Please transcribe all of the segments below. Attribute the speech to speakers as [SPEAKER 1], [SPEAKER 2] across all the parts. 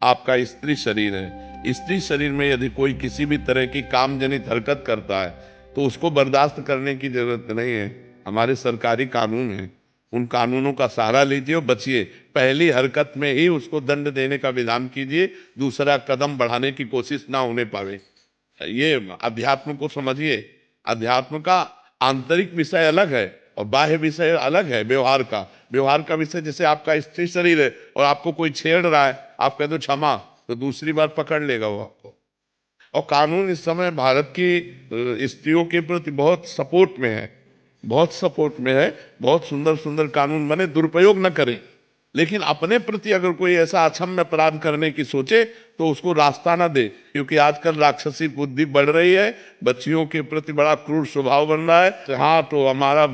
[SPEAKER 1] आपका स्त्री शरीर है। स्त्री शरीर में यदि कोई किसी भी तरह की काम जनित हरकत करता है तो उसको बर्दाश्त करने की जरूरत नहीं है। हमारे सरकारी कानून हैं, उन कानूनों का सहारा लीजिए और बचिए। पहली हरकत में ही उसको दंड देने का विधान कीजिए, दूसरा कदम बढ़ाने की कोशिश ना होने पावे। ये अध्यात्म को समझिए। अध्यात्म का आंतरिक विषय अलग है और बाह्य विषय अलग है। व्यवहार का विषय, जैसे आपका स्त्री शरीर है और आपको कोई छेड़ रहा है, आप कह दो क्षमा, तो दूसरी बार पकड़ लेगा वो आपको। और कानून इस समय भारत की स्त्रियों के प्रति बहुत सपोर्ट में है, बहुत सपोर्ट में है। बहुत सुंदर सुंदर कानून बने, दुरुपयोग न करें। लेकिन अपने प्रति अगर कोई ऐसा अक्षम्य अपराध करने की सोचे तो उसको रास्ता ना दे, क्योंकि आजकल राक्षसी बुद्धि बढ़ रही है, बच्चियों के प्रति बड़ा क्रूर स्वभाव बन रहा है। हाँ, तो हमारा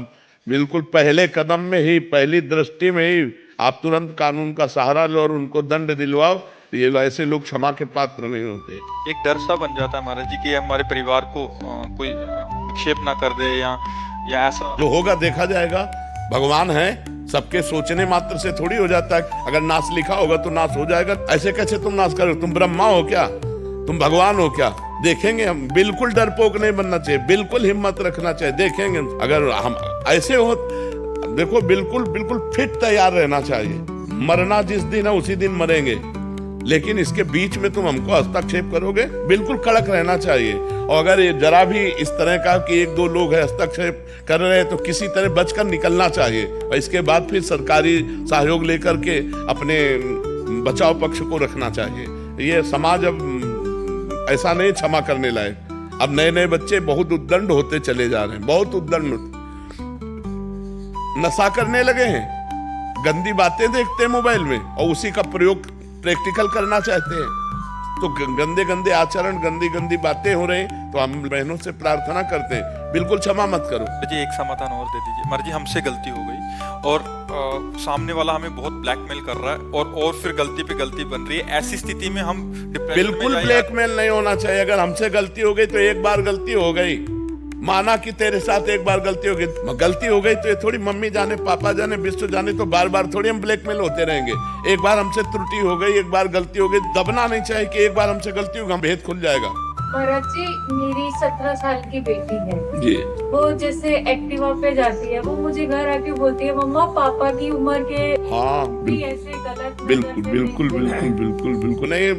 [SPEAKER 1] बिल्कुल पहले कदम में ही, पहली दृष्टि में ही आप तुरंत कानून का सहारा लो और उनको दंड दिलवाओ। ये ऐसे लोग क्षमा के पात्र नहीं होते।
[SPEAKER 2] एक डर सा बन जाता है महाराज जी कि हमारे परिवार को कोई विक्षेप ना कर दे या ऐसा
[SPEAKER 1] जो होगा देखा जाएगा। भगवान है, सबके सोचने मात्र से थोड़ी हो जाता है। अगर नाश लिखा होगा तो नाश हो जाएगा। ऐसे कैसे तुम नाश करो? तुम ब्रह्मा हो क्या? तुम भगवान हो क्या? देखेंगे हम। बिल्कुल डरपोक नहीं बनना चाहिए, बिल्कुल हिम्मत रखना चाहिए। देखेंगे अगर हम ऐसे हो, देखो बिल्कुल बिल्कुल फिट तैयार रहना चाहिए। मरना जिस दिन है उसी दिन मरेंगे, लेकिन इसके बीच में तुम हमको हस्तक्षेप करोगे? बिल्कुल कड़क रहना चाहिए। और अगर ये जरा भी इस तरह का कि एक दो लोग है हस्तक्षेप कर रहे हैं तो किसी तरह बचकर निकलना चाहिए और इसके बाद फिर सरकारी सहयोग लेकर के अपने बचाव पक्ष को रखना चाहिए। ये समाज अब ऐसा नहीं क्षमा करने लायक। अब नए नए बच्चे बहुत उद्दंड होते चले जा रहे हैं, बहुत उद्दंड। नशा करने लगे हैं, गंदी बातें देखते हैं मोबाइल में और उसी का प्रयोग प्रैक्टिकल करना चाहते हैं। तो गंदे गंदे आचरण, गंदी गंदी बातें हो रही। तो हम बहनों से प्रार्थना करते हैं, बिल्कुल क्षमा मत करो
[SPEAKER 2] जी। एक समाधान और दे दीजिए महाराज जी, हमसे गलती हो गई और सामने वाला हमें बहुत ब्लैकमेल कर रहा है और फिर गलती पे गलती बन रही है। ऐसी स्थिति में हम
[SPEAKER 1] बिल्कुल ब्लैकमेल नहीं होना चाहिए। अगर हमसे गलती हो गई तो एक बार गलती हो गई, माना कि तेरे साथ एक बार गलती हो गई तो ये थोड़ी मम्मी जाने पापा जाने विश्व जाने तो बार बार थोड़ी हम ब्लैकमेल होते रहेंगे। एक बार हमसे त्रुटि हो गई, एक बार गलती हो गई, दबना नहीं चाहिए कि एक बार हमसे गलती होगी भेद खुल जाएगा।
[SPEAKER 3] महाराज जी, मेरी 17 साल की बेटी है
[SPEAKER 1] जी।
[SPEAKER 3] वो जैसे एक्टिवा पे जाती है, वो मुझे घर आके बोलती है मम्मा पापा की उम्र के भी ऐसे गलत।
[SPEAKER 1] बिल्कुल बिल्कुल बिल्कुल बिल्कुल बिल्कुल नहीं।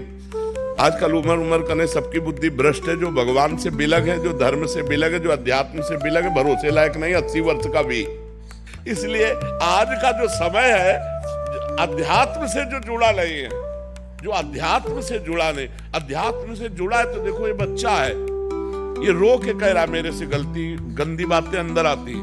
[SPEAKER 1] आजकल उम्र करने सबकी बुद्धि भ्रष्ट है। जो भगवान से बिलग है, जो धर्म से बिलग है, जो अध्यात्म से बिलग है, भरोसे लायक नहीं 80 वर्ष का भी। इसलिए आज का जो समय है, अध्यात्म से जो जुड़ा नहीं है, जो अध्यात्म से जुड़ा नहीं, अध्यात्म से जुड़ा है तो देखो ये बच्चा है, ये रो के कह रहा मेरे से गलती, गंदी बातें अंदर आती।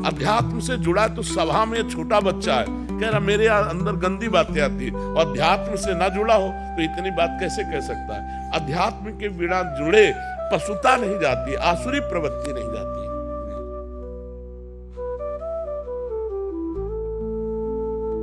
[SPEAKER 1] अध्यात्म से जुड़ा है तो सभा में छोटा बच्चा है, कह रहा मेरे अंदर गंदी बातें आती है। और अध्यात्म से ना जुड़ा हो तो इतनी बात कैसे कह सकता है? अध्यात्म के बिना जुड़े पशुता नहीं जाती, आसुरी प्रवृत्ति नहीं जाती।